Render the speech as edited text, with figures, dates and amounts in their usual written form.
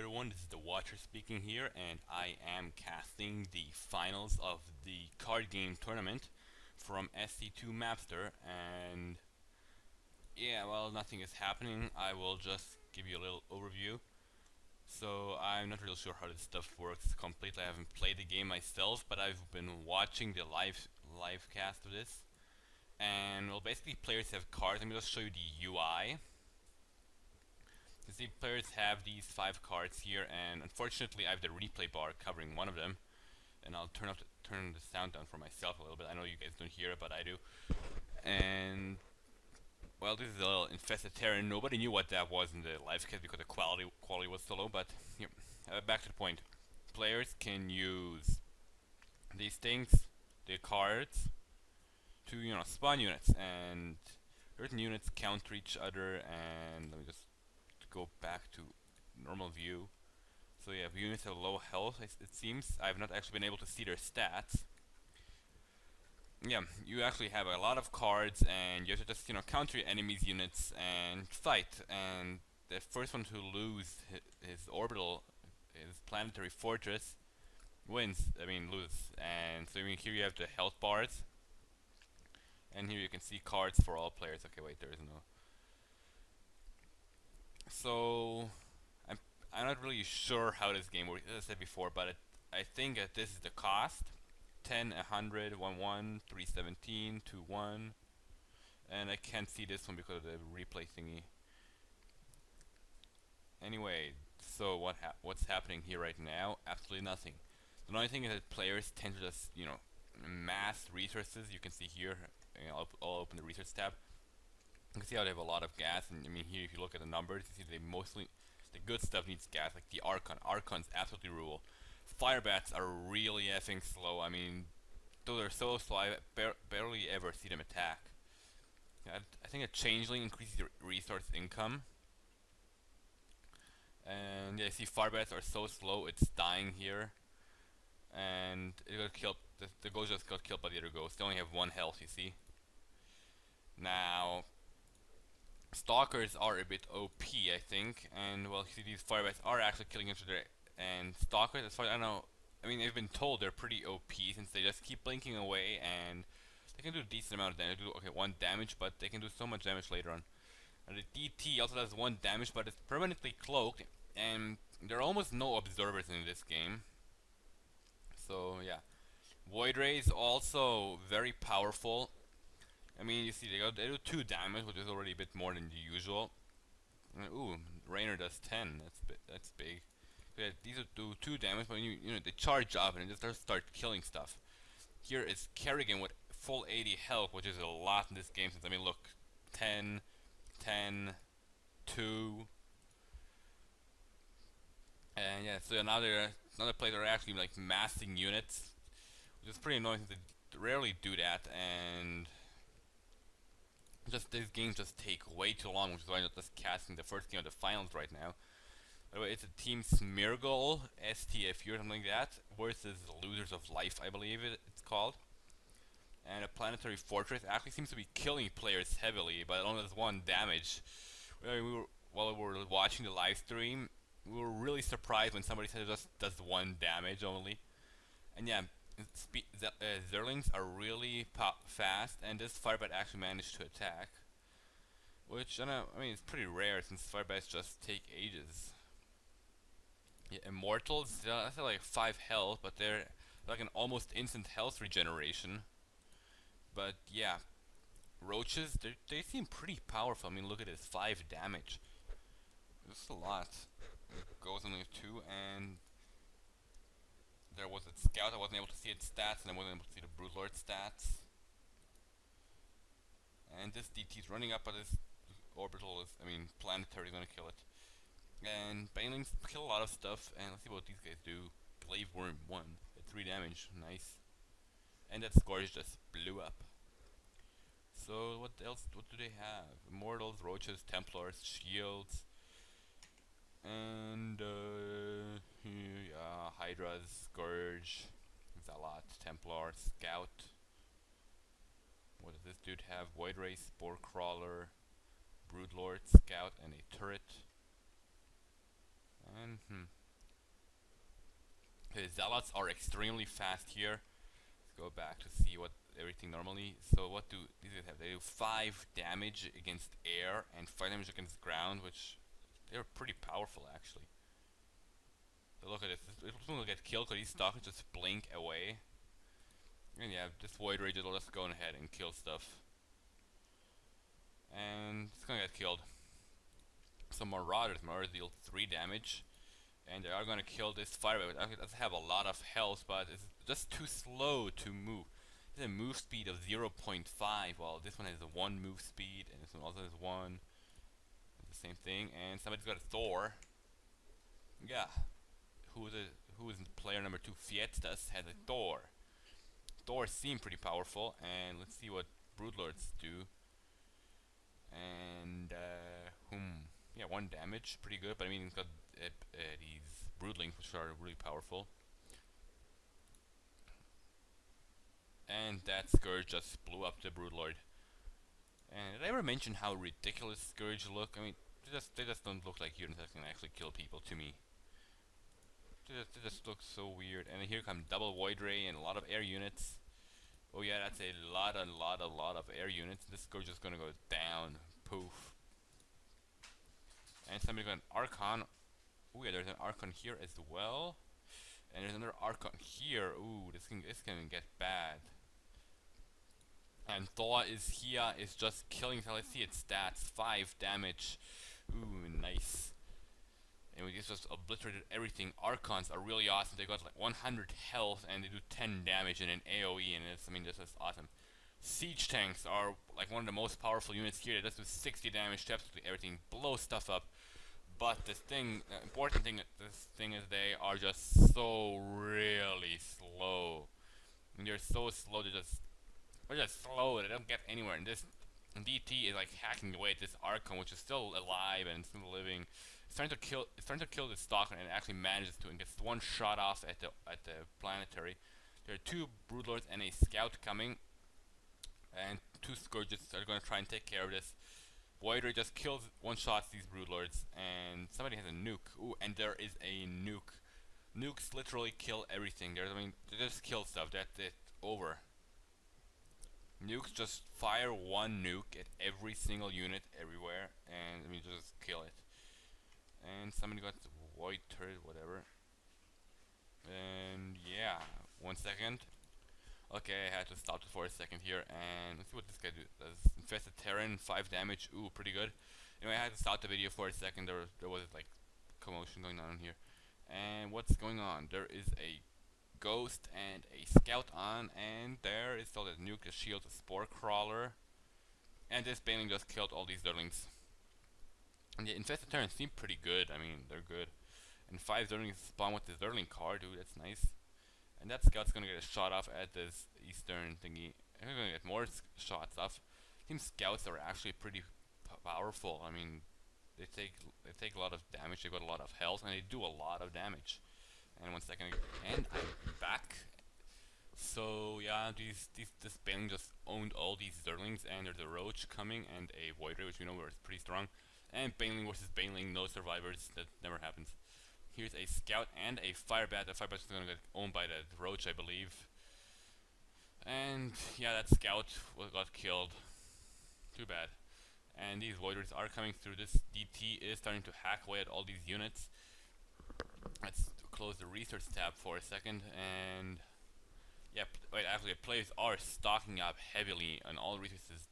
everyone, this is TheWatcher speaking here, and I am casting the finals of the card game tournament from SC2 Mapster, and yeah, well, nothing is happening. I will just give you a little overview. So I'm not really sure how this stuff works completely. I haven't played the game myself, but I've been watching the live cast of this. And well, basically players have cards. Let me just show you the UI. You see, players have these 5 cards here, and unfortunately I have the replay bar covering one of them. And I'll turn the sound down for myself a little bit. I know you guys don't hear it, but I do. And well, this is a little infested terrain. Nobody knew what that was in the live cast because the quality was so low. But here, back to the point. Players can use these things, the cards, to spawn units, and certain units counter each other. And let me just go back to normal view. So yeah, units have low health, it seems. I've not actually been able to see their stats. Yeah, you actually have a lot of cards, and you have to just counter your enemy's units and fight. And the first one to lose his orbital, his planetary fortress, wins. Loses. And so here you have the health bars, and here you can see cards for all players. Okay, wait, there is no. So I'm not really sure how this game works, as I said before, but I think that this is the cost. 10, 100, 1, 1, 317, 2, 1. And I can't see this one because of the replay thingy. Anyway, so what's happening here right now? Absolutely nothing. The only thing is that players tend to just, mass resources. You can see here, I'll open the research tab. You can see how they have a lot of gas, and here if you look at the numbers, you see they mostly, the good stuff needs gas, like the Archon. Archons absolutely rule. Firebats are really effing slow. Though they're so slow, I barely ever see them attack. I think a Changeling increases your resource income. And yeah, you see Firebats are so slow, it's dying here. And it got killed, the ghost just got killed by the other ghost. They only have 1 health, you see. Now, Stalkers are a bit OP, I think, and well, you see these Firebats are actually killing each other. And Stalkers, as far as I know, they've been told they're pretty OP since they just keep blinking away, and they can do a decent amount of damage. They do 1 damage, but they can do so much damage later on. And the DT also does 1 damage, but it's permanently cloaked, and there are almost no observers in this game. So yeah, Void Rays also very powerful. You see they do 2 damage, which is already a bit more than the usual. Ooh, Rainer does 10. That's big. Yeah, these do 2 damage, but they charge up and just start killing stuff. Here is Kerrigan with full 80 health, which is a lot in this game. Since look, 10, 10, 2, and yeah. So now another players are actually like massing units, which is pretty annoying. Since they rarely do that, and these games just take way too long, which is why I'm just casting the first game of the finals right now. By the way, it's a team Smeargle STFU or something like that versus Losers of Life, I believe it's called. And a planetary fortress actually seems to be killing players heavily, but it only does 1 damage. While we were watching the live stream, we were really surprised when somebody said it just does 1 damage only. And yeah, Zerlings are really fast, and this Firebat actually managed to attack. Which, it's pretty rare since Firebats just take ages. Yeah, Immortals, that's like 5 health, but they're like an almost instant health regeneration. But yeah, Roaches, they seem pretty powerful. Look at this, 5 damage. This is a lot. It goes only 2, and there was a Scout. I wasn't able to see its stats, and I wasn't able to see the Broodlord stats. And this DT is running up, but this orbital is, planetary is gonna kill it. And Banelings kill a lot of stuff, and let's see what these guys do. Glaive Worm 1 at 3 damage, nice. And that Scourge just blew up. So what else? What do they have? Immortals, Roaches, Templars, Shields, and yeah, Hydras, Scourge, Zealot, Templar, Scout. What does this dude have? Void Ray, Spore Crawler, Broodlord, Scout, and a turret. And Zealots are extremely fast here. Let's go back to see what everything normally. So what do these guys have? They do 5 damage against air and 5 damage against ground, which they're pretty powerful actually. So look at this. This one will get killed because these stalkers just blink away. And yeah, this Void Rage will just go ahead and kill stuff. And it's gonna get killed. Some Marauders. Marauders deal 3 damage. And they are gonna kill this Firebite. It does have a lot of health, but it's just too slow to move. It has a move speed of 0.5, while this one has a 1 move speed, and this one also has 1. It's the same thing. And somebody's got a Thor. Yeah. Who is player number 2? Fiestas has a Thor. Thor seem pretty powerful, and let's see what Broodlords do. And yeah, 1 damage, pretty good. But I mean, it's got these Broodlings, which are really powerful. And that Scourge just blew up the Broodlord. And did I ever mention how ridiculous Scourge look? I mean, they just don't look like units that can actually kill people to me. They just look so weird. And here come double Void Ray and a lot of air units. Oh yeah, that's a lot of air units. This Scourge is gonna go down. Poof. And somebody got an Archon. Oh yeah, there's an Archon here as well. And there's another Archon here. Ooh, this can get bad. And Thor is here, is just killing. So let's see its stats. 5 damage. Ooh, nice. And we just obliterated everything. Archons are really awesome. They got like 100 health and they do 10 damage in an AoE, and I mean, this is awesome. Siege tanks are like one of the most powerful units here. They just do 60 damage to absolutely everything, blow stuff up. But the important thing, this thing is they are just so really slow. And they're so slow. They're just slow. They don't get anywhere. And this DT is like hacking away at this Archon, which is still alive and still living. It's trying to kill this Stalker, and it actually manages to, and gets 1 shot off at the planetary. There are 2 Broodlords and a Scout coming, and 2 Scourges are going to try and take care of this. Void Ray just kills 1-shots these Broodlords, and somebody has a nuke. Ooh, and there is a nuke. Nukes literally kill everything. I mean, they just kill stuff. That's it. Over. Nukes just fire 1 nuke at every single unit everywhere, and I mean, just kill it. And somebody got the Void Turret, whatever. And yeah, 1 second. Okay, I had to stop it for a second here, and let's see what this guy does. Infested Terran, 5 damage. Ooh, pretty good. Anyway, I had to stop the video for a second. There was like commotion going on here. And what's going on? There is a Ghost and a Scout on, and there is still the nuke, a shield, a Spore Crawler. And this Baneling just killed all these Zerlings. And the Infested Terrans seem pretty good. I mean, they're good. And 5 Zerlings spawn with the Zerling card. Dude, that's nice. And that Scout's gonna get a shot off at this eastern thingy. And we're gonna get more shots off. Team Scouts are actually pretty powerful. I mean, they take a lot of damage. They got a lot of health, and they do a lot of damage. And 1 second, and I'm back. So yeah, this Baneling just owned all these Zerlings, and there's a Roach coming and a Void Ray, which we know is pretty strong. And Baneling versus Baneling, no survivors. That never happens. Here's a Scout and a Firebat. The Firebat is going to get owned by the Roach, I believe. And yeah, that Scout got killed. Too bad. And these Voiders are coming through. This DT is starting to hack away at all these units. Let's close the research tab for a second. And yeah, wait, actually, players are stocking up heavily on all resources